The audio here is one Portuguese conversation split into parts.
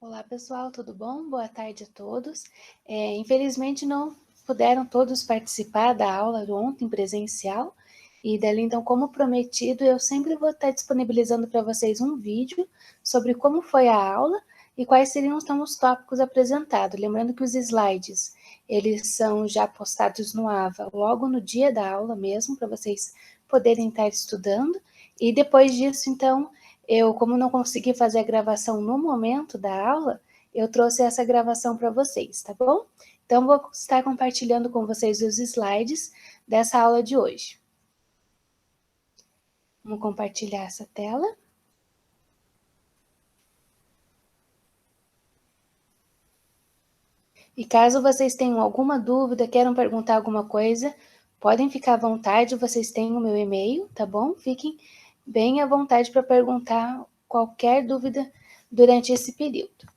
Olá pessoal, tudo bom? Boa tarde a todos. Infelizmente não puderam todos participar da aula de ontem presencial e dali então, como prometido, eu sempre vou estar disponibilizando para vocês um vídeo sobre como foi a aula e quais seriam então os tópicos apresentados. Lembrando que os slides, eles são já postados no AVA logo no dia da aula mesmo, para vocês poderem estar estudando. E depois disso, então, como não consegui fazer a gravação no momento da aula, eu trouxe essa gravação para vocês, tá bom? Então, vou estar compartilhando com vocês os slides dessa aula de hoje. Vamos compartilhar essa tela. E caso vocês tenham alguma dúvida, queiram perguntar alguma coisa, podem ficar à vontade, vocês têm o meu e-mail, tá bom? Fiquem bem à vontade para perguntar qualquer dúvida durante esse período.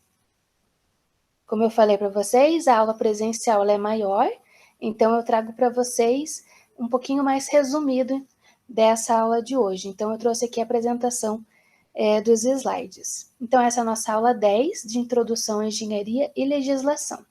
Como eu falei para vocês, a aula presencial é maior, então eu trago para vocês um pouquinho mais resumido dessa aula de hoje. Então eu trouxe aqui a apresentação dos slides. Então essa é a nossa aula 10 de Introdução à Engenharia e Legislação.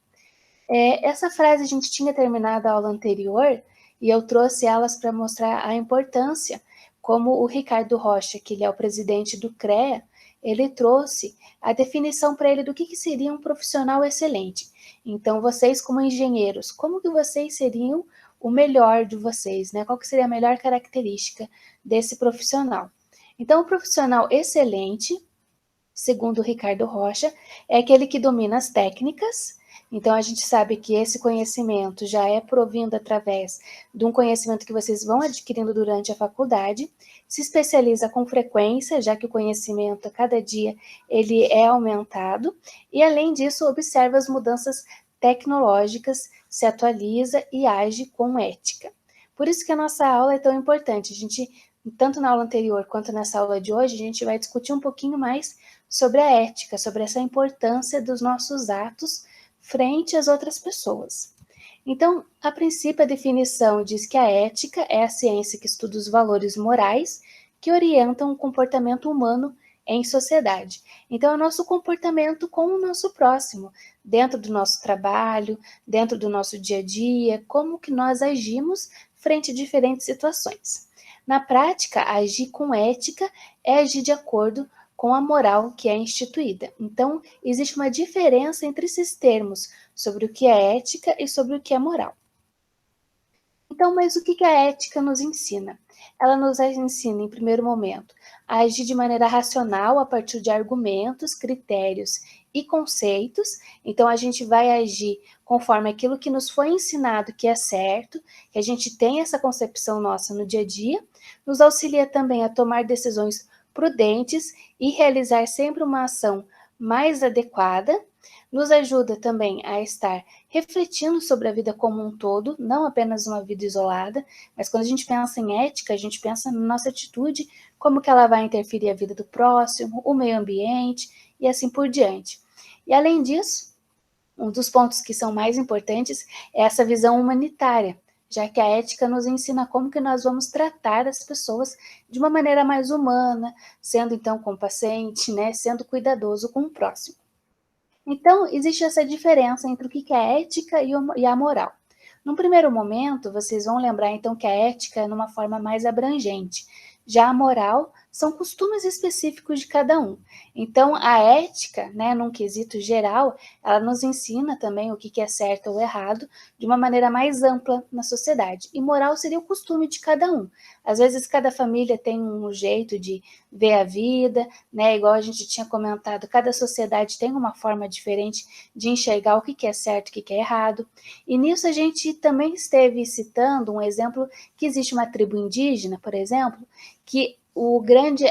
Essa frase a gente tinha terminado a aula anterior e eu trouxe elas para mostrar a importância, como o Ricardo Rocha, que ele é o presidente do CREA, ele trouxe a definição para ele do que seria um profissional excelente. Então, vocês como engenheiros, como que vocês seriam o melhor de vocês, né? Qual que seria a melhor característica desse profissional? Então, o profissional excelente, segundo o Ricardo Rocha, é aquele que domina as técnicas. Então, a gente sabe que esse conhecimento já é provindo através de um conhecimento que vocês vão adquirindo durante a faculdade, se especializa com frequência, já que o conhecimento, a cada dia, ele é aumentado, e, além disso, observa as mudanças tecnológicas, se atualiza e age com ética. Por isso que a nossa aula é tão importante. A gente, tanto na aula anterior quanto nessa aula de hoje, a gente vai discutir um pouquinho mais sobre a ética, sobre essa importância dos nossos atos frente às outras pessoas. Então, a princípio, a definição diz que a ética é a ciência que estuda os valores morais que orientam o comportamento humano em sociedade. Então, é o nosso comportamento com o nosso próximo, dentro do nosso trabalho, dentro do nosso dia a dia, como que nós agimos frente a diferentes situações. Na prática, agir com ética é agir de acordo com a moral que é instituída. Então, existe uma diferença entre esses termos sobre o que é ética e sobre o que é moral. Então, mas o que a ética nos ensina? Ela nos ensina, em primeiro momento, a agir de maneira racional a partir de argumentos, critérios e conceitos. Então, a gente vai agir conforme aquilo que nos foi ensinado que é certo, que a gente tem essa concepção nossa no dia a dia. Nos auxilia também a tomar decisões prudentes e realizar sempre uma ação mais adequada. Nos ajuda também a estar refletindo sobre a vida como um todo, não apenas uma vida isolada, mas quando a gente pensa em ética, a gente pensa na nossa atitude, como que ela vai interferir a vida do próximo, o meio ambiente e assim por diante. E além disso, um dos pontos que são mais importantes é essa visão humanitária, já que a ética nos ensina como que nós vamos tratar as pessoas de uma maneira mais humana, sendo então complacente, né, sendo cuidadoso com o próximo. Então, existe essa diferença entre o que é ética e a moral. Num primeiro momento, vocês vão lembrar então que a ética é numa forma mais abrangente, já a moral são costumes específicos de cada um. Então, a ética, né, num quesito geral, ela nos ensina também o que é certo ou errado de uma maneira mais ampla na sociedade. E moral seria o costume de cada um. Às vezes, cada família tem um jeito de ver a vida, né? Igual a gente tinha comentado, cada sociedade tem uma forma diferente de enxergar o que é certo e o que é errado. E nisso a gente também esteve citando um exemplo que existe uma tribo indígena, por exemplo, que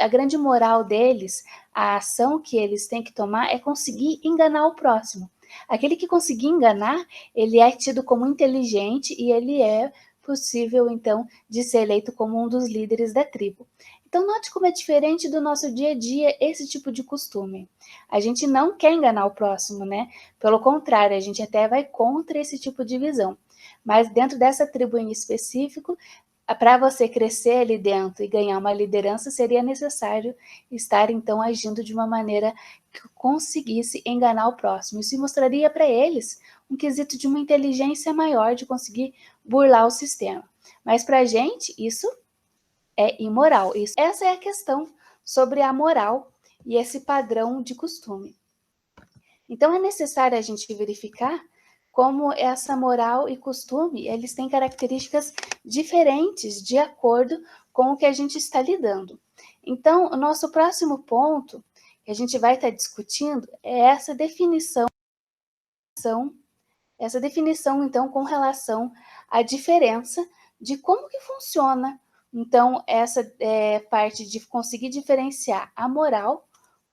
a grande moral deles, a ação que eles têm que tomar é conseguir enganar o próximo. Aquele que conseguir enganar, ele é tido como inteligente e ele é possível, então, de ser eleito como um dos líderes da tribo. Então, note como é diferente do nosso dia a dia esse tipo de costume. A gente não quer enganar o próximo, né? Pelo contrário, a gente até vai contra esse tipo de visão. Mas dentro dessa tribo em específico, Para você crescer ali dentro e ganhar uma liderança, seria necessário estar, então, agindo de uma maneira que conseguisse enganar o próximo. Isso mostraria para eles um quesito de uma inteligência maior de conseguir burlar o sistema. Mas para a gente, isso é imoral. Essa é a questão sobre a moral e esse padrão de costume. Então é necessário a gente verificar como essa moral e costume, eles têm características diferentes de acordo com o que a gente está lidando. Então, o nosso próximo ponto que a gente vai estar discutindo é essa definição, então, com relação à diferença de como que funciona, então, essa parte de conseguir diferenciar a moral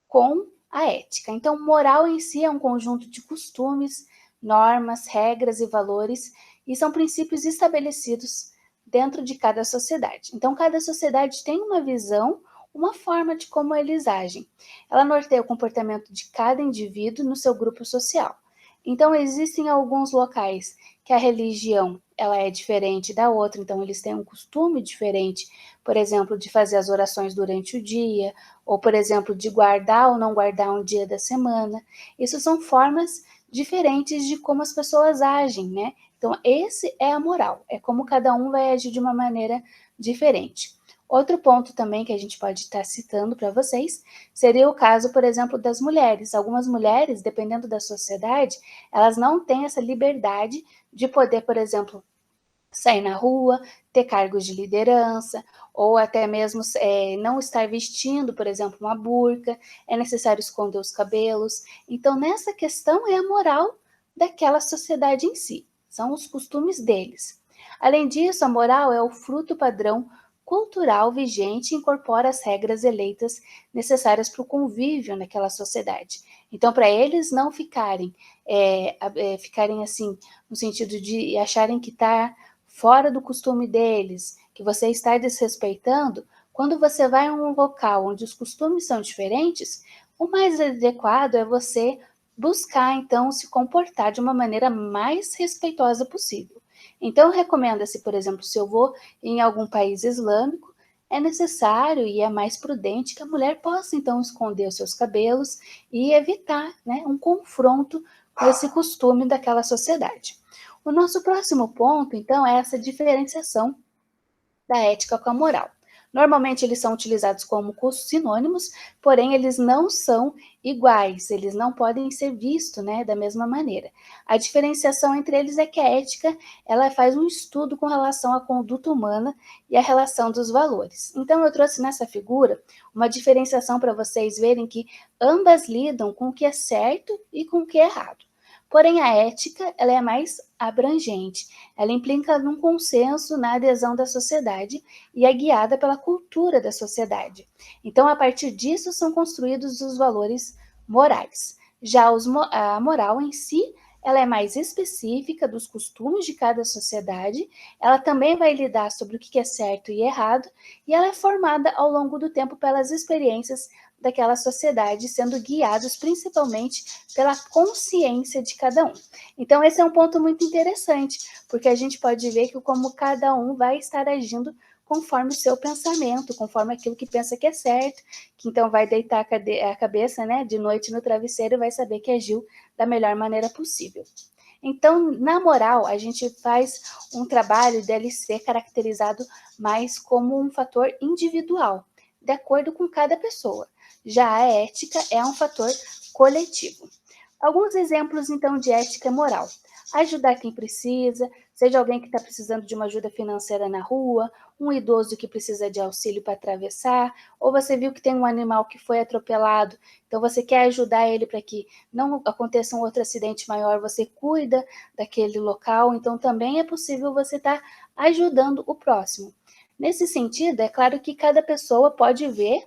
com a ética. Então, moral em si é um conjunto de costumes, normas, regras e valores, e são princípios estabelecidos dentro de cada sociedade. Então, cada sociedade tem uma visão, uma forma de como eles agem. Ela norteia o comportamento de cada indivíduo no seu grupo social. Então, existem alguns locais que a religião ela é diferente da outra, então eles têm um costume diferente, por exemplo, de fazer as orações durante o dia, ou, por exemplo, de guardar ou não guardar um dia da semana. Isso são formas diferentes de como as pessoas agem, né? Então, esse é a moral, é como cada um vai agir de uma maneira diferente. Outro ponto também que a gente pode estar citando para vocês seria o caso, por exemplo, das mulheres. Algumas mulheres, dependendo da sociedade, elas não têm essa liberdade de poder, por exemplo, sair na rua, ter cargos de liderança, ou até mesmo não estar vestindo, por exemplo, uma burca, é necessário esconder os cabelos. Então, nessa questão é a moral daquela sociedade em si, são os costumes deles. Além disso, a moral é o fruto padrão cultural vigente e incorpora as regras eleitas necessárias para o convívio naquela sociedade. Então, para eles não ficarem assim, no sentido de acharem que está fora do costume deles, que você está desrespeitando, quando você vai a um local onde os costumes são diferentes, o mais adequado é você buscar, então, se comportar de uma maneira mais respeitosa possível. Então, recomenda-se, por exemplo, se eu vou em algum país islâmico, é necessário e é mais prudente que a mulher possa, então, esconder os seus cabelos e evitar, né, um confronto com esse costume daquela sociedade. O nosso próximo ponto, então, é essa diferenciação da ética com a moral. Normalmente eles são utilizados como sinônimos, porém eles não são iguais, eles não podem ser vistos, né, da mesma maneira. A diferenciação entre eles é que a ética ela faz um estudo com relação à conduta humana e à relação dos valores. Então eu trouxe nessa figura uma diferenciação para vocês verem que ambas lidam com o que é certo e com o que é errado. Porém, a ética ela é mais abrangente, ela implica num consenso na adesão da sociedade e é guiada pela cultura da sociedade. Então, a partir disso, são construídos os valores morais. Já a moral em si, ela é mais específica dos costumes de cada sociedade, ela também vai lidar sobre o que é certo e errado, e ela é formada ao longo do tempo pelas experiências daquela sociedade, sendo guiados principalmente pela consciência de cada um. Então, esse é um ponto muito interessante, porque a gente pode ver que como cada um vai estar agindo conforme o seu pensamento, conforme aquilo que pensa que é certo, que então vai deitar a cabeça, né, de noite no travesseiro e vai saber que agiu da melhor maneira possível. Então, na moral, a gente faz um trabalho dele ser caracterizado mais como um fator individual, de acordo com cada pessoa. Já a ética é um fator coletivo. Alguns exemplos, então, de ética moral. Ajudar quem precisa, seja alguém que está precisando de uma ajuda financeira na rua, um idoso que precisa de auxílio para atravessar, ou você viu que tem um animal que foi atropelado, então você quer ajudar ele para que não aconteça um outro acidente maior, você cuida daquele local, então também é possível você estar ajudando o próximo. Nesse sentido, é claro que cada pessoa pode ver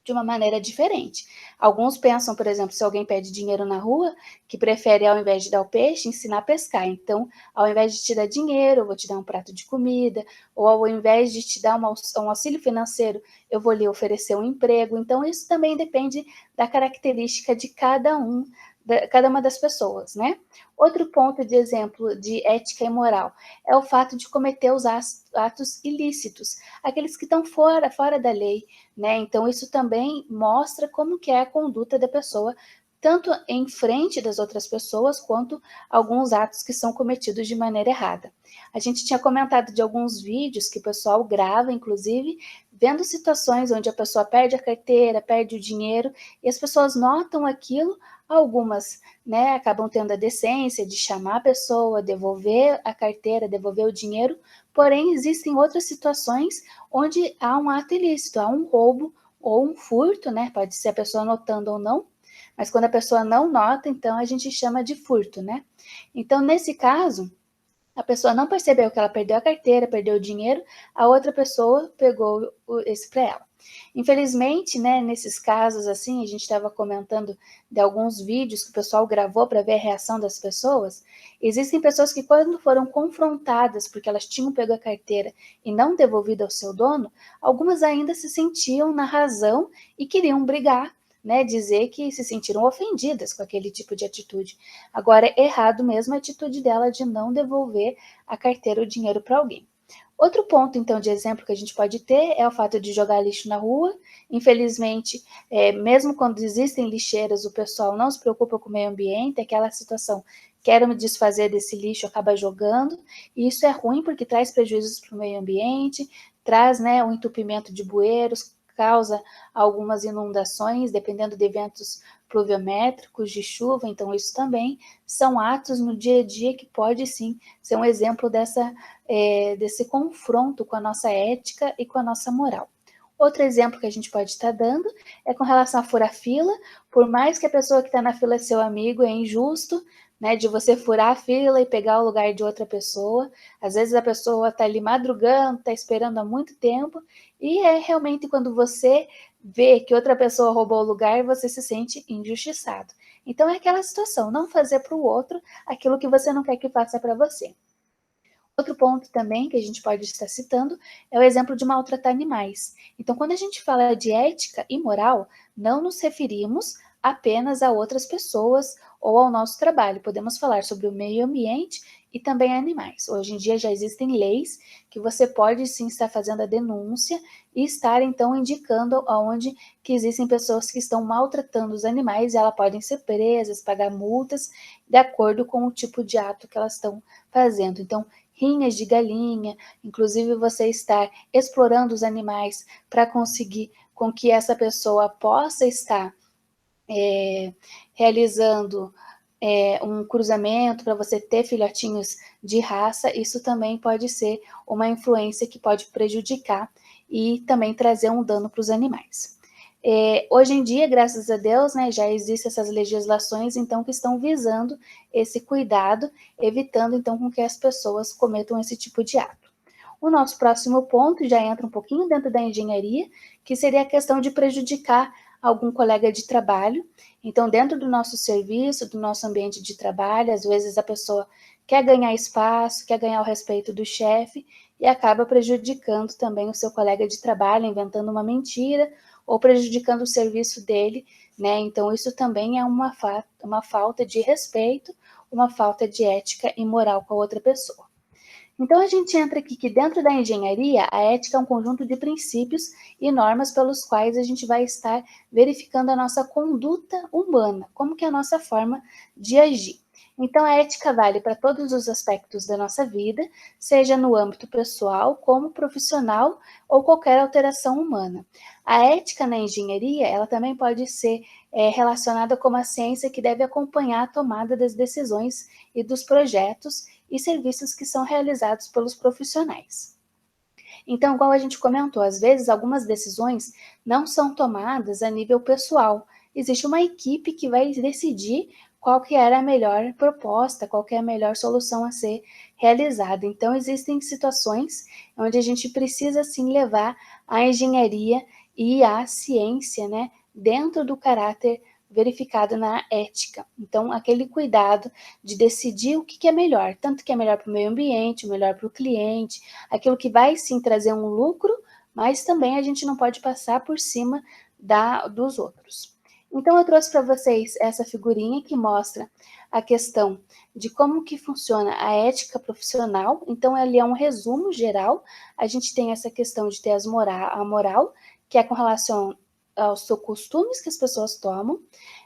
de uma maneira diferente. Alguns pensam, por exemplo, se alguém pede dinheiro na rua, que prefere, ao invés de dar o peixe, ensinar a pescar. Então, ao invés de te dar dinheiro, eu vou te dar um prato de comida, ou ao invés de te dar um auxílio financeiro, eu vou lhe oferecer um emprego. Então, isso também depende da característica de cada um cada uma das pessoas, né? Outro ponto de exemplo de ética e moral é o fato de cometer os atos ilícitos, aqueles que estão fora da lei, né? Então isso também mostra como que é a conduta da pessoa, tanto em frente das outras pessoas, quanto alguns atos que são cometidos de maneira errada. A gente tinha comentado de alguns vídeos que o pessoal grava, inclusive, vendo situações onde a pessoa perde a carteira, perde o dinheiro, e as pessoas notam aquilo, algumas, né, acabam tendo a decência de chamar a pessoa, devolver a carteira, devolver o dinheiro, porém existem outras situações onde há um ato ilícito, há um roubo ou um furto, né, pode ser a pessoa notando ou não, mas quando a pessoa não nota, então a gente chama de furto, né? Então, nesse caso, a pessoa não percebeu que ela perdeu a carteira, perdeu o dinheiro, a outra pessoa pegou esse para ela. Infelizmente, né, nesses casos assim, a gente estava comentando de alguns vídeos que o pessoal gravou para ver a reação das pessoas. Existem pessoas que, quando foram confrontadas porque elas tinham pego a carteira e não devolvido ao seu dono, algumas ainda se sentiam na razão e queriam brigar, né, dizer que se sentiram ofendidas com aquele tipo de atitude. Agora, errado mesmo a atitude dela de não devolver a carteira ou o dinheiro para alguém. Outro ponto, então, de exemplo que a gente pode ter é o fato de jogar lixo na rua. Infelizmente, mesmo quando existem lixeiras, o pessoal não se preocupa com o meio ambiente, aquela situação, quero me desfazer desse lixo, acaba jogando, e isso é ruim porque traz prejuízos para o meio ambiente, traz, né, um entupimento de bueiros, causa algumas inundações, dependendo de eventos pluviométricos, de chuva, então isso também são atos no dia a dia que pode sim ser um exemplo desse confronto com a nossa ética e com a nossa moral. Outro exemplo que a gente pode estar dando é com relação a furar fila, por mais que a pessoa que está na fila é seu amigo, é injusto, né, de você furar a fila e pegar o lugar de outra pessoa. Às vezes a pessoa está ali madrugando, está esperando há muito tempo, e é realmente quando você vê que outra pessoa roubou o lugar, você se sente injustiçado. Então é aquela situação, não fazer para o outro aquilo que você não quer que faça para você. Outro ponto também que a gente pode estar citando é o exemplo de maltratar animais. Então, quando a gente fala de ética e moral, não nos referimos apenas a outras pessoas ou ao nosso trabalho. Podemos falar sobre o meio ambiente e também animais. Hoje em dia já existem leis que você pode sim estar fazendo a denúncia e estar então indicando aonde que existem pessoas que estão maltratando os animais e elas podem ser presas, pagar multas de acordo com o tipo de ato que elas estão fazendo. Então, rinhas de galinha, inclusive você estar explorando os animais para conseguir com que essa pessoa possa estar realizando um cruzamento para você ter filhotinhos de raça, isso também pode ser uma influência que pode prejudicar e também trazer um dano para os animais. Hoje em dia, graças a Deus, né, já existem essas legislações, então, que estão visando esse cuidado, evitando, então, com que as pessoas cometam esse tipo de ato. O nosso próximo ponto já entra um pouquinho dentro da engenharia, que seria a questão de prejudicar algum colega de trabalho. Então, dentro do nosso serviço, do nosso ambiente de trabalho, às vezes a pessoa quer ganhar espaço, quer ganhar o respeito do chefe e acaba prejudicando também o seu colega de trabalho, inventando uma mentira ou prejudicando o serviço dele, né? Então, isso também é uma falta de respeito, uma falta de ética e moral com a outra pessoa. Então, a gente entra aqui que dentro da engenharia, a ética é um conjunto de princípios e normas pelos quais a gente vai estar verificando a nossa conduta humana, como que é a nossa forma de agir. Então, a ética vale para todos os aspectos da nossa vida, seja no âmbito pessoal, como profissional ou qualquer alteração humana. A ética na engenharia, ela também pode ser relacionada com a ciência que deve acompanhar a tomada das decisões e dos projetos e serviços que são realizados pelos profissionais. Então, igual a gente comentou, às vezes algumas decisões não são tomadas a nível pessoal. Existe uma equipe que vai decidir qual que era a melhor proposta, qual que é a melhor solução a ser realizada. Então, existem situações onde a gente precisa, sim, levar a engenharia e a ciência, né, dentro do caráter verificado na ética. Então, aquele cuidado de decidir o que é melhor, tanto que é melhor para o meio ambiente, o melhor para o cliente, aquilo que vai sim trazer um lucro, mas também a gente não pode passar por cima dos outros. Então eu trouxe para vocês essa figurinha que mostra a questão de como que funciona a ética profissional. Então ele é um resumo geral. A gente tem essa questão de ter a moral, que é com relação aos seus costumes que as pessoas tomam.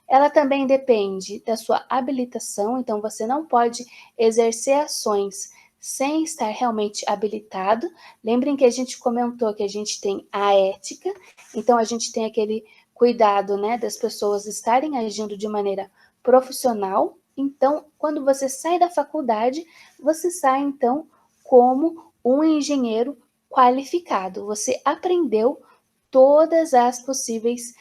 Ela também depende da sua habilitação, então você não pode exercer ações sem estar realmente habilitado. Lembrem que a gente comentou que a gente tem a ética, então a gente tem aquele cuidado, né, das pessoas estarem agindo de maneira profissional. Então, quando você sai da faculdade, você sai então como um engenheiro qualificado. Você aprendeu todas as possíveis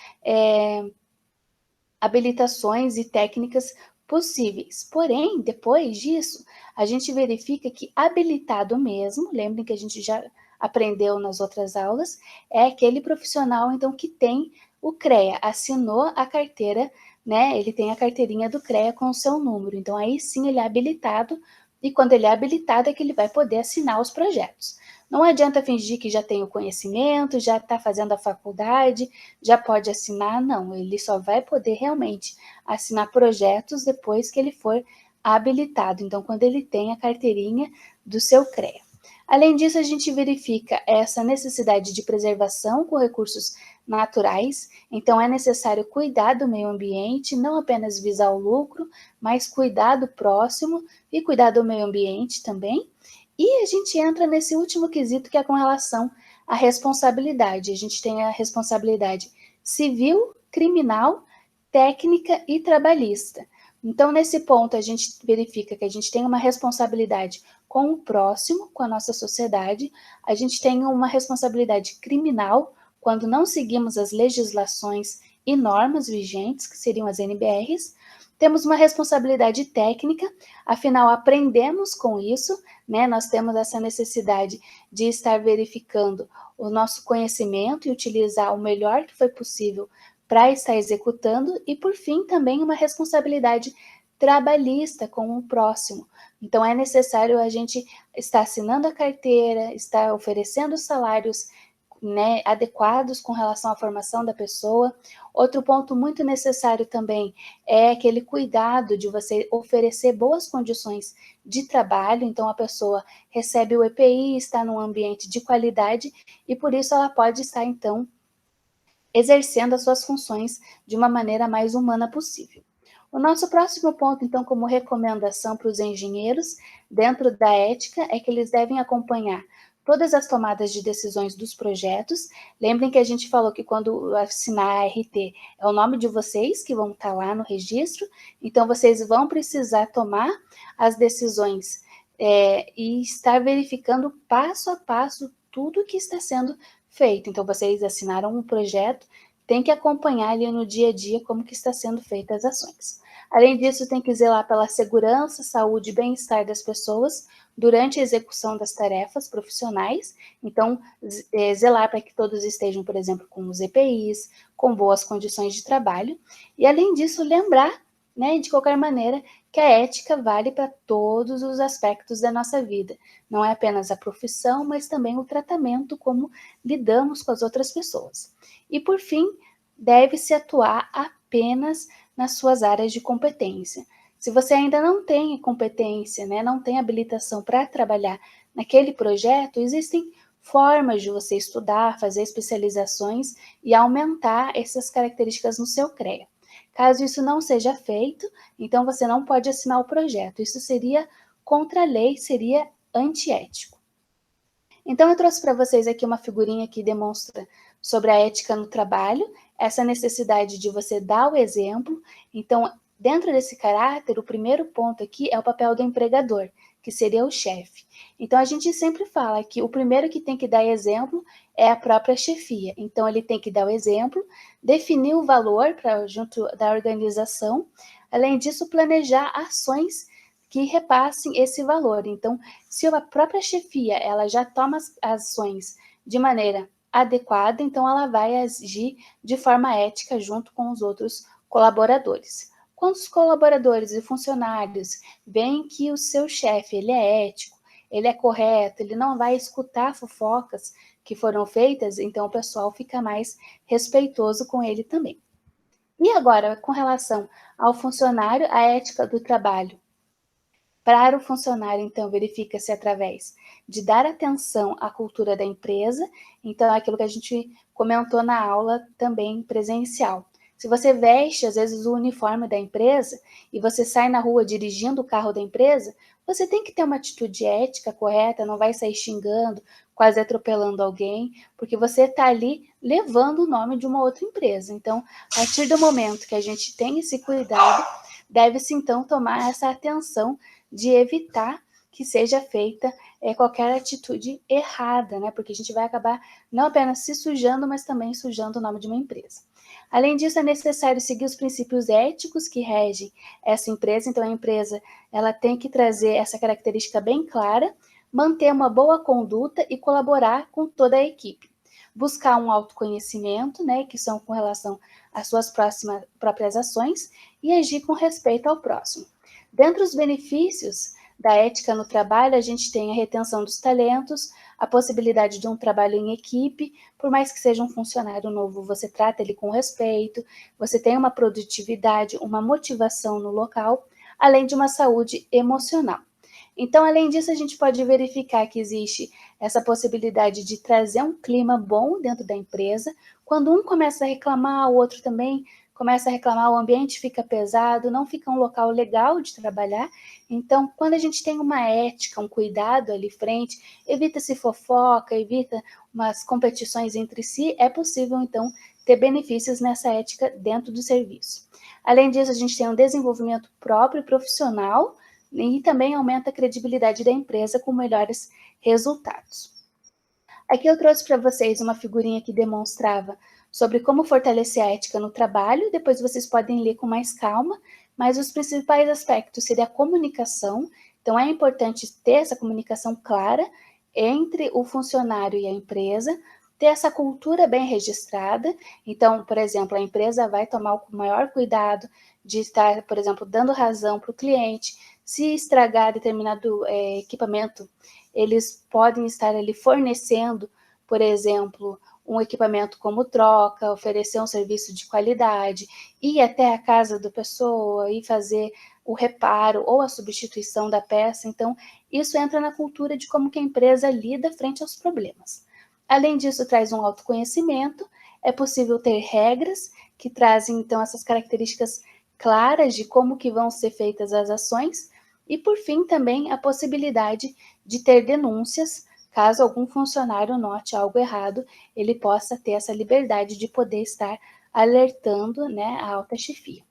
habilitações e técnicas possíveis. Porém, depois disso, a gente verifica que habilitado mesmo, lembrem que a gente já aprendeu nas outras aulas, é aquele profissional então que tem o CREA, assinou a carteira, né? Ele tem a carteirinha do CREA com o seu número. Então aí sim ele é habilitado, e quando ele é habilitado é que ele vai poder assinar os projetos. Não adianta fingir que já tem o conhecimento, já está fazendo a faculdade, já pode assinar, não. Ele só vai poder realmente assinar projetos depois que ele for habilitado. Então, quando ele tem a carteirinha do seu CREA. Além disso, a gente verifica essa necessidade de preservação com recursos naturais. Então, é necessário cuidar do meio ambiente, não apenas visar o lucro, mas cuidar do próximo e cuidar do meio ambiente também. E a gente entra nesse último quesito que é com relação à responsabilidade. A gente tem a responsabilidade civil, criminal, técnica e trabalhista. Então, nesse ponto, a gente verifica que a gente tem uma responsabilidade com o próximo, com a nossa sociedade, a gente tem uma responsabilidade criminal quando não seguimos as legislações e normas vigentes, que seriam as NBRs, temos uma responsabilidade técnica, afinal, aprendemos com isso, né? Nós temos essa necessidade de estar verificando o nosso conhecimento e utilizar o melhor que foi possível para estar executando, e, por fim, também uma responsabilidade trabalhista com o próximo. Então, é necessário a gente estar assinando a carteira, estar oferecendo salários, né, adequados com relação à formação da pessoa. Outro ponto muito necessário também é aquele cuidado de você oferecer boas condições de trabalho. Então, a pessoa recebe o EPI, está num ambiente de qualidade e, por isso, ela pode estar, então, exercendo as suas funções de uma maneira mais humana possível. O nosso próximo ponto, então, como recomendação para os engenheiros, dentro da ética, é que eles devem acompanhar todas as tomadas de decisões dos projetos. Lembrem que a gente falou que quando assinar a RT é o nome de vocês que vão estar lá no registro, então vocês vão precisar tomar as decisões e estar verificando passo a passo tudo que está sendo feito. Então vocês assinaram um projeto, tem que acompanhar ali no dia a dia como que está sendo feitas as ações. Além disso, tem que zelar pela segurança, saúde e bem-estar das pessoas durante a execução das tarefas profissionais. Então, zelar para que todos estejam, por exemplo, com os EPIs, com boas condições de trabalho. E, além disso, lembrar, né, de qualquer maneira, que a ética vale para todos os aspectos da nossa vida. Não é apenas a profissão, mas também o tratamento, como lidamos com as outras pessoas. E, por fim, deve-se atuar apenas nas suas áreas de competência. Se você ainda não tem competência, né, não tem habilitação para trabalhar naquele projeto, existem formas de você estudar, fazer especializações e aumentar essas características no seu CREA. Caso isso não seja feito, então você não pode assinar o projeto. Isso seria contra a lei, seria antiético. Então, eu trouxe para vocês aqui uma figurinha que demonstra sobre a ética no trabalho, essa necessidade de você dar o exemplo. Então, dentro desse caráter, o primeiro ponto aqui é o papel do empregador, que seria o chefe. Então, a gente sempre fala que o primeiro que tem que dar exemplo é a própria chefia. Então, ele tem que dar o exemplo, definir o valor para junto da organização, além disso, planejar ações que repassem esse valor. Então, se a própria chefia ela já toma as ações de maneira adequada, então ela vai agir de forma ética junto com os outros colaboradores. Quando os colaboradores e funcionários veem que o seu chefe ele é ético, ele é correto, ele não vai escutar fofocas que foram feitas, então o pessoal fica mais respeitoso com ele também. E agora, com relação ao funcionário, a ética do trabalho. Para o funcionário, então, verifica-se através de dar atenção à cultura da empresa, então, é aquilo que a gente comentou na aula também presencial. Se você veste, às vezes, o uniforme da empresa e você sai na rua dirigindo o carro da empresa, você tem que ter uma atitude ética correta, não vai sair xingando, quase atropelando alguém, porque você está ali levando o nome de uma outra empresa. Então, a partir do momento que a gente tem esse cuidado, deve-se, então, tomar essa atenção de evitar que seja feita qualquer atitude errada, né? Porque a gente vai acabar não apenas se sujando, mas também sujando o nome de uma empresa. Além disso, é necessário seguir os princípios éticos que regem essa empresa. Então, a empresa ela tem que trazer essa característica bem clara, manter uma boa conduta e colaborar com toda a equipe. Buscar um autoconhecimento, né, que são com relação às suas próprias ações, e agir com respeito ao próximo. Dentre os benefícios da ética no trabalho, a gente tem a retenção dos talentos, a possibilidade de um trabalho em equipe, por mais que seja um funcionário novo, você trata ele com respeito, você tem uma produtividade, uma motivação no local, além de uma saúde emocional. Então, além disso, a gente pode verificar que existe essa possibilidade de trazer um clima bom dentro da empresa. Quando um começa a reclamar, o outro também começa a reclamar, o ambiente fica pesado, não fica um local legal de trabalhar. Então, quando a gente tem uma ética, um cuidado ali frente, evita-se fofoca, evita umas competições entre si, é possível, então, ter benefícios nessa ética dentro do serviço. Além disso, a gente tem um desenvolvimento próprio e profissional, e também aumenta a credibilidade da empresa com melhores resultados. Aqui eu trouxe para vocês uma figurinha que demonstrava sobre como fortalecer a ética no trabalho, depois vocês podem ler com mais calma, mas os principais aspectos seria a comunicação, então é importante ter essa comunicação clara entre o funcionário e a empresa, ter essa cultura bem registrada, então, por exemplo, a empresa vai tomar o maior cuidado de estar, por exemplo, dando razão para o cliente, se estragar determinado equipamento, eles podem estar ali fornecendo, por exemplo, um equipamento como troca, oferecer um serviço de qualidade, ir até a casa da pessoa e fazer o reparo ou a substituição da peça. Então, isso entra na cultura de como que a empresa lida frente aos problemas. Além disso, traz um autoconhecimento, é possível ter regras que trazem, então, essas características claras de como que vão ser feitas as ações, e, por fim, também a possibilidade de ter denúncias, caso algum funcionário note algo errado, ele possa ter essa liberdade de poder estar alertando, né, a alta chefia.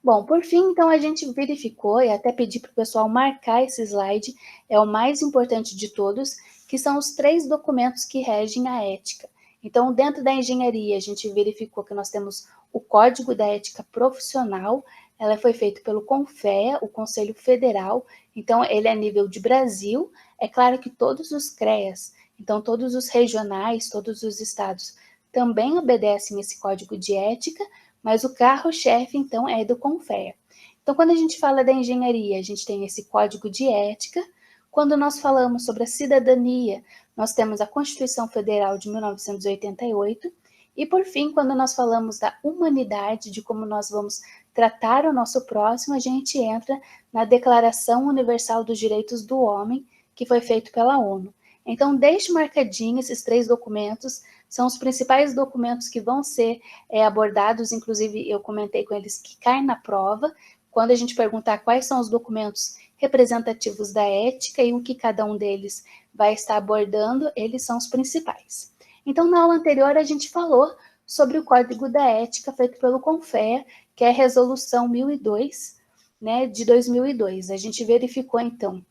Bom, por fim, então, a gente verificou e até pedi para o pessoal marcar esse slide, é o mais importante de todos, que são os 3 documentos que regem a ética. Então, dentro da engenharia, a gente verificou que nós temos o Código da Ética Profissional, ela foi feita pelo CONFEA, o Conselho Federal, então ele é a nível de Brasil. É claro que todos os CREAs, então todos os regionais, todos os estados também obedecem esse código de ética, mas o carro-chefe, então, é do CONFEA. Então, quando a gente fala da engenharia, a gente tem esse código de ética. Quando nós falamos sobre a cidadania, nós temos a Constituição Federal de 1988. E, por fim, quando nós falamos da humanidade, de como nós vamos tratar o nosso próximo, a gente entra na Declaração Universal dos Direitos do Homem, que foi feito pela ONU. Então, deixe marcadinho esses 3 documentos, são os principais documentos que vão ser abordados, inclusive eu comentei com eles que caem na prova, quando a gente perguntar quais são os documentos representativos da ética e o que cada um deles vai estar abordando, eles são os principais. Então, na aula anterior, a gente falou sobre o Código da Ética feito pelo CONFEA, que é a Resolução 1002, né, de 2002. A gente verificou, então,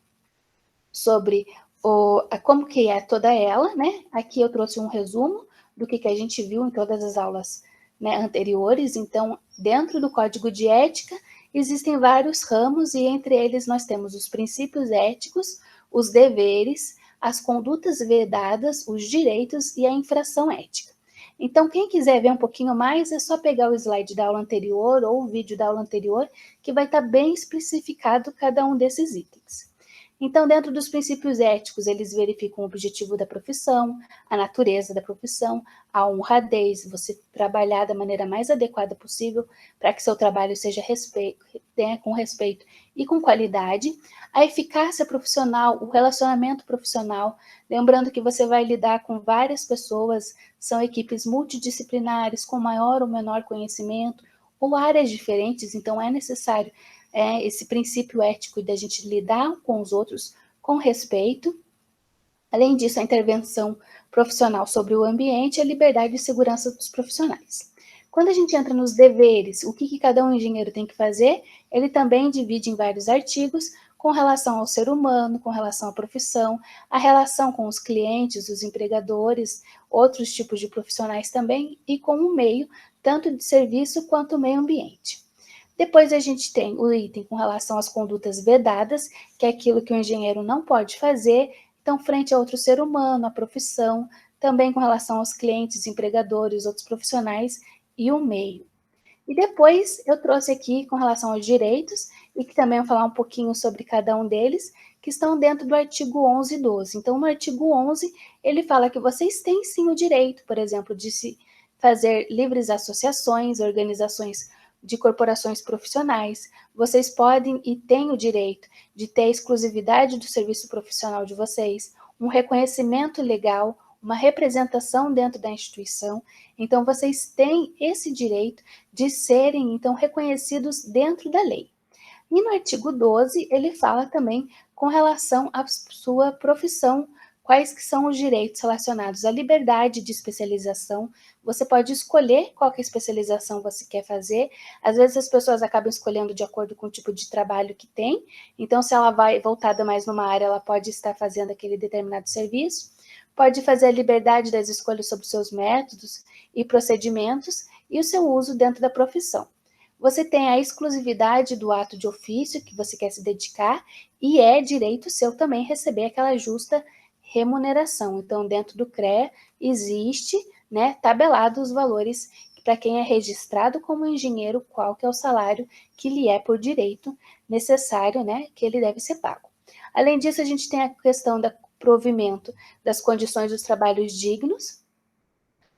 sobre como que é toda ela, né? Aqui eu trouxe um resumo do que a gente viu em todas as aulas, né, anteriores. Então, dentro do Código de Ética, existem vários ramos e entre eles nós temos os princípios éticos, os deveres, as condutas vedadas, os direitos e a infração ética. Então, quem quiser ver um pouquinho mais, é só pegar o slide da aula anterior ou o vídeo da aula anterior, que vai estar bem especificado cada um desses itens. Então, dentro dos princípios éticos, eles verificam o objetivo da profissão, a natureza da profissão, a honradez, você trabalhar da maneira mais adequada possível para que seu trabalho seja com respeito e com qualidade, a eficácia profissional, o relacionamento profissional, lembrando que você vai lidar com várias pessoas, são equipes multidisciplinares, com maior ou menor conhecimento, ou áreas diferentes, então é necessário esse princípio ético da gente lidar com os outros com respeito. Além disso, a intervenção profissional sobre o ambiente e a liberdade e segurança dos profissionais. Quando a gente entra nos deveres, o que cada um engenheiro tem que fazer, ele também divide em vários artigos com relação ao ser humano, com relação à profissão, a relação com os clientes, os empregadores, outros tipos de profissionais também, e com o meio, tanto de serviço quanto o meio ambiente. Depois a gente tem o item com relação às condutas vedadas, que é aquilo que o engenheiro não pode fazer, então frente a outro ser humano, a profissão, também com relação aos clientes, empregadores, outros profissionais e o meio. E depois eu trouxe aqui com relação aos direitos, e que também vou falar um pouquinho sobre cada um deles, que estão dentro do artigo 11 e 12. Então, no artigo 11, ele fala que vocês têm sim o direito, por exemplo, de se fazer livres associações, organizações de corporações profissionais. Vocês podem e têm o direito de ter a exclusividade do serviço profissional de vocês, um reconhecimento legal, uma representação dentro da instituição. Então, vocês têm esse direito de serem, então, reconhecidos dentro da lei. E no artigo 12, ele fala também com relação à sua profissão, quais que são os direitos relacionados à liberdade de especialização. Você pode escolher qual que especialização você quer fazer. Às vezes as pessoas acabam escolhendo de acordo com o tipo de trabalho que tem. Então, se ela vai voltada mais numa área, ela pode estar fazendo aquele determinado serviço. Pode fazer a liberdade das escolhas sobre seus métodos e procedimentos e o seu uso dentro da profissão. Você tem a exclusividade do ato de ofício que você quer se dedicar e é direito seu também receber aquela justa remuneração. Então, dentro do CREA existe, né, tabelado os valores para quem é registrado como engenheiro, qual que é o salário que lhe é por direito necessário, né, que ele deve ser pago. Além disso, a gente tem a questão do provimento das condições dos trabalhos dignos,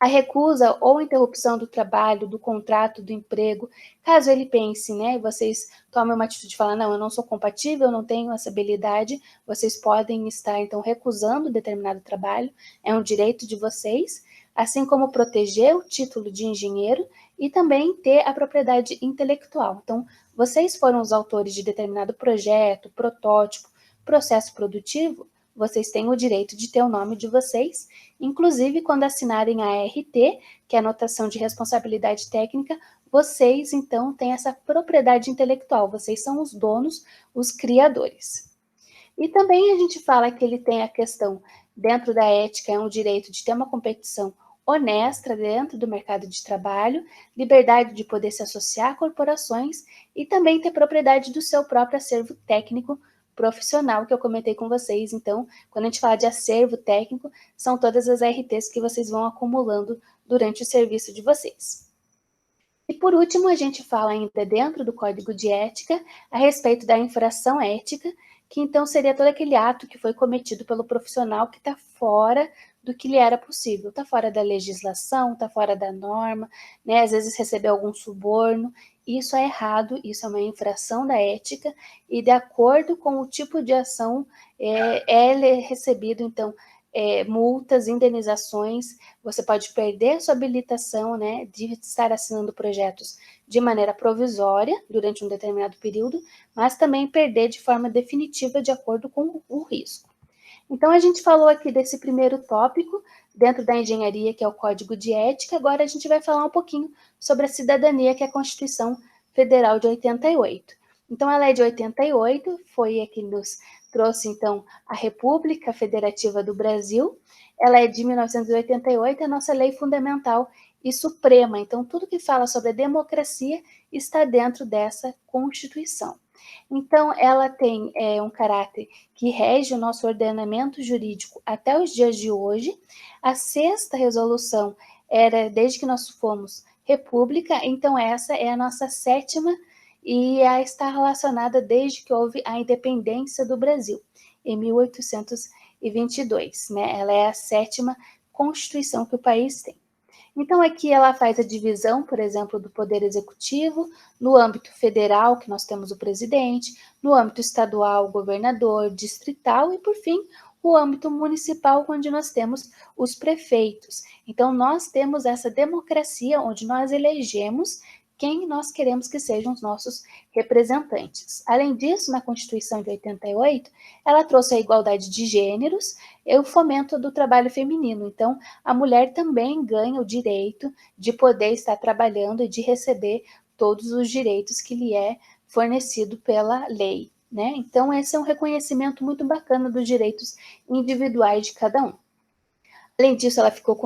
a recusa ou interrupção do trabalho, do contrato, do emprego, caso ele pense, né, vocês tomem uma atitude de falar, não, eu não sou compatível, eu não tenho essa habilidade, vocês podem estar, então, recusando determinado trabalho, é um direito de vocês, assim como proteger o título de engenheiro e também ter a propriedade intelectual. Então, vocês foram os autores de determinado projeto, protótipo, processo produtivo, vocês têm o direito de ter o nome de vocês, inclusive quando assinarem a RT, que é a Anotação de Responsabilidade Técnica, vocês então têm essa propriedade intelectual, vocês são os donos, os criadores. E também a gente fala que ele tem a questão, dentro da ética, é um direito de ter uma competição honesta dentro do mercado de trabalho, liberdade de poder se associar a corporações e também ter propriedade do seu próprio acervo técnico profissional que eu comentei com vocês. Então, quando a gente fala de acervo técnico, são todas as RTs que vocês vão acumulando durante o serviço de vocês. E por último, a gente fala ainda dentro do Código de Ética a respeito da infração ética, que então seria todo aquele ato que foi cometido pelo profissional que está fora do que lhe era possível, está fora da legislação, está fora da norma, né? Às vezes recebeu algum suborno, isso é errado, isso é uma infração da ética, e de acordo com o tipo de ação é recebido, então, multas, indenizações, você pode perder a sua habilitação, né, de estar assinando projetos de maneira provisória durante um determinado período, mas também perder de forma definitiva de acordo com o risco. Então, a gente falou aqui desse primeiro tópico dentro da engenharia, que é o Código de Ética. Agora a gente vai falar um pouquinho sobre a cidadania, que é a Constituição Federal de 88. Então, ela é de 88, foi a que nos trouxe, então, a República Federativa do Brasil. Ela é de 1988, é a nossa lei fundamental e suprema. Então, tudo que fala sobre a democracia está dentro dessa Constituição. Então, ela tem um caráter que rege o nosso ordenamento jurídico até os dias de hoje. A sexta resolução era desde que nós fomos república, então essa é a nossa sétima e está relacionada desde que houve a independência do Brasil. em 1822, né? Ela é a 7ª Constituição que o país tem. Então, aqui ela faz a divisão, por exemplo, do poder executivo, no âmbito federal, que nós temos o presidente, no âmbito estadual, o governador, distrital e, por fim, o âmbito municipal, onde nós temos os prefeitos. Então, nós temos essa democracia, onde nós elegemos quem nós queremos que sejam os nossos representantes. Além disso, na Constituição de 88, ela trouxe a igualdade de gêneros e o fomento do trabalho feminino. Então, a mulher também ganha o direito de poder estar trabalhando e de receber todos os direitos que lhe é fornecido pela lei, né? Então, esse é um reconhecimento muito bacana dos direitos individuais de cada um. Além disso, ela ficou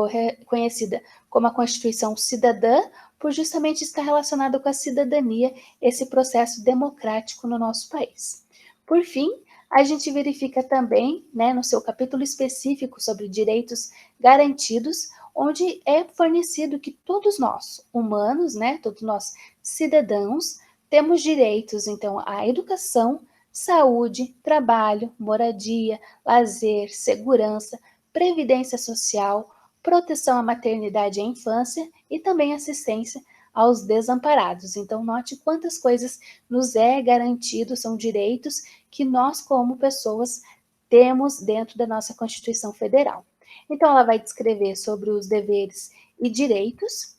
reconhecida como a Constituição Cidadã, por justamente estar relacionada com a cidadania, esse processo democrático no nosso país. Por fim, a gente verifica também, né, no seu capítulo específico sobre direitos garantidos, onde é fornecido que todos nós, humanos, né, todos nós cidadãos, temos direitos, então, à educação, saúde, trabalho, moradia, lazer, segurança, previdência social, proteção à maternidade e à infância e também assistência aos desamparados. Então, note quantas coisas nos é garantido, são direitos que nós, como pessoas, temos dentro da nossa Constituição Federal. Então, ela vai descrever sobre os deveres e direitos,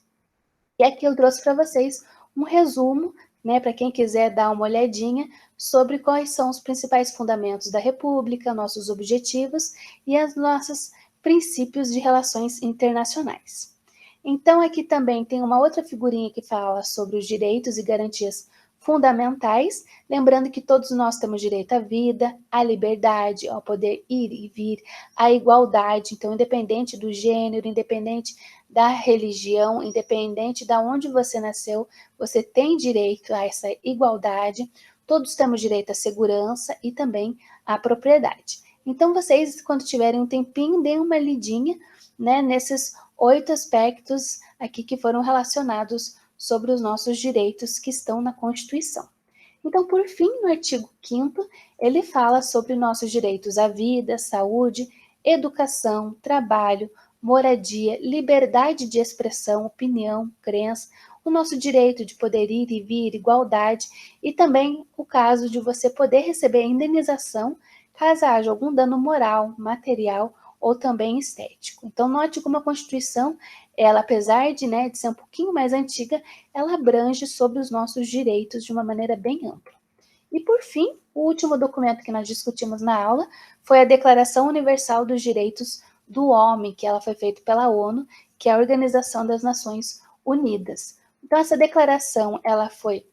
e aqui eu trouxe para vocês um resumo, né, para quem quiser dar uma olhadinha sobre quais são os principais fundamentos da República, nossos objetivos e as nossas princípios de relações internacionais. Então, aqui também tem uma outra figurinha que fala sobre os direitos e garantias fundamentais, lembrando que todos nós temos direito à vida, à liberdade, ao poder ir e vir, à igualdade, então, independente do gênero, independente da religião, independente de onde você nasceu, você tem direito a essa igualdade, todos temos direito à segurança e também à propriedade. Então, vocês, quando tiverem um tempinho, deem uma lidinha, né, nesses 8 aspectos aqui que foram relacionados sobre os nossos direitos que estão na Constituição. Então, por fim, no artigo 5º, ele fala sobre nossos direitos à vida, saúde, educação, trabalho, moradia, liberdade de expressão, opinião, crença, o nosso direito de poder ir e vir, igualdade, e também o caso de você poder receber indenização caso haja algum dano moral, material ou também estético. Então, note como a Constituição, ela, apesar de, né, de ser um pouquinho mais antiga, ela abrange sobre os nossos direitos de uma maneira bem ampla. E, por fim, o último documento que nós discutimos na aula foi a Declaração Universal dos Direitos do Homem, que ela foi feita pela ONU, que é a Organização das Nações Unidas. Então, essa declaração, ela foi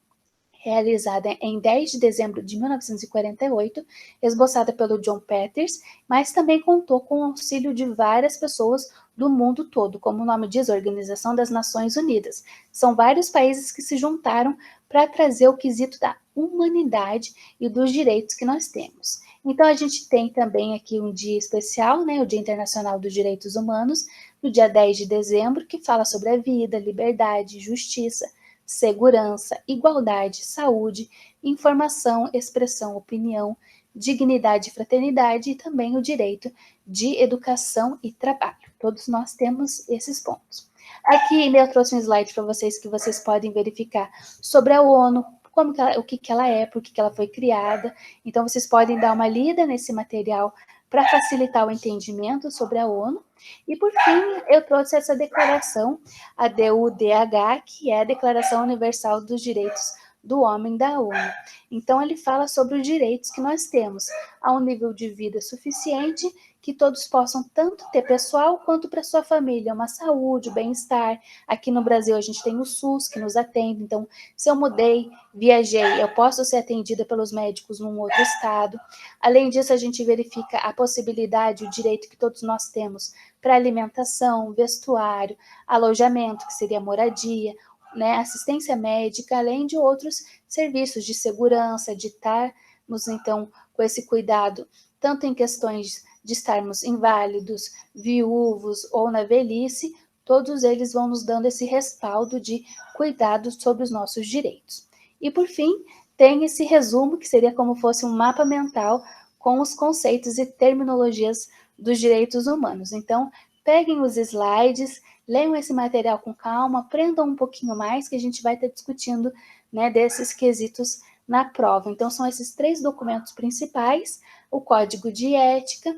realizada em 10 de dezembro de 1948, esboçada pelo John Peters, mas também contou com o auxílio de várias pessoas do mundo todo, como o nome diz, Organização das Nações Unidas. São vários países que se juntaram para trazer o quesito da humanidade e dos direitos que nós temos. Então, a gente tem também aqui um dia especial, né, o Dia Internacional dos Direitos Humanos, no dia 10 de dezembro, que fala sobre a vida, liberdade, justiça, segurança, igualdade, saúde, informação, expressão, opinião, dignidade e fraternidade e também o direito de educação e trabalho. Todos nós temos esses pontos. Aqui eu trouxe um slide para vocês que vocês podem verificar sobre a ONU, como que ela, o que ela é, por que ela foi criada. Então, vocês podem dar uma lida nesse material para facilitar o entendimento sobre a ONU. E, por fim, eu trouxe essa declaração, a DUDH, que é a Declaração Universal dos Direitos do Homem da ONU. Então, ele fala sobre os direitos que nós temos a um nível de vida suficiente, que todos possam tanto ter pessoal quanto para sua família, uma saúde, bem-estar. Aqui no Brasil a gente tem o SUS que nos atende, então se eu mudei, viajei, eu posso ser atendida pelos médicos num outro estado. Além disso, a gente verifica a possibilidade, o direito que todos nós temos para alimentação, vestuário, alojamento, que seria moradia, né, assistência médica, além de outros serviços de segurança, de estarmos, então, com esse cuidado, tanto em questões de estarmos inválidos, viúvos ou na velhice, todos eles vão nos dando esse respaldo de cuidado sobre os nossos direitos. E, por fim, tem esse resumo, que seria como fosse um mapa mental com os conceitos e terminologias dos direitos humanos. Então, peguem os slides, leiam esse material com calma, aprendam um pouquinho mais, que a gente vai estar discutindo, né, desses quesitos na prova. Então, são esses 3 documentos principais: o Código de Ética,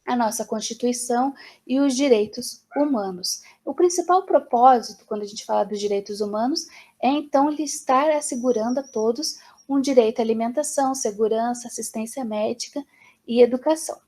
a nossa Constituição e os direitos humanos. O principal propósito, quando a gente fala dos direitos humanos, é então estar assegurando a todos um direito à alimentação, segurança, assistência médica e educação.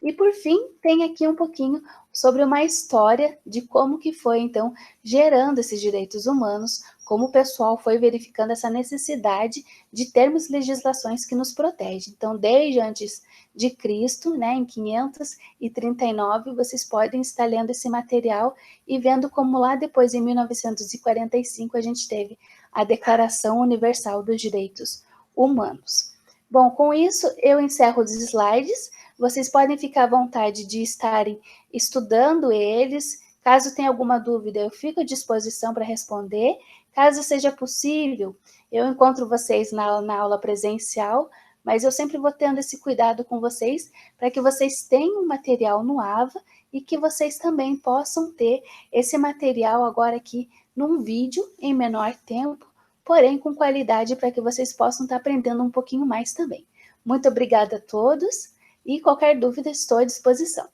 E por fim, tem aqui um pouquinho sobre uma história de como que foi então gerando esses direitos humanos, como o pessoal foi verificando essa necessidade de termos legislações que nos protegem. Então, desde antes de Cristo, né, em 539, vocês podem estar lendo esse material e vendo como lá depois, em 1945, a gente teve a Declaração Universal dos Direitos Humanos. Bom, com isso eu encerro os slides. Vocês podem ficar à vontade de estarem estudando eles. Caso tenha alguma dúvida, eu fico à disposição para responder. Caso seja possível, eu encontro vocês na aula presencial, mas eu sempre vou tendo esse cuidado com vocês para que vocês tenham material no AVA e que vocês também possam ter esse material agora aqui num vídeo em menor tempo, porém com qualidade, para que vocês possam estar aprendendo um pouquinho mais também. Muito obrigada a todos. E qualquer dúvida, estou à disposição.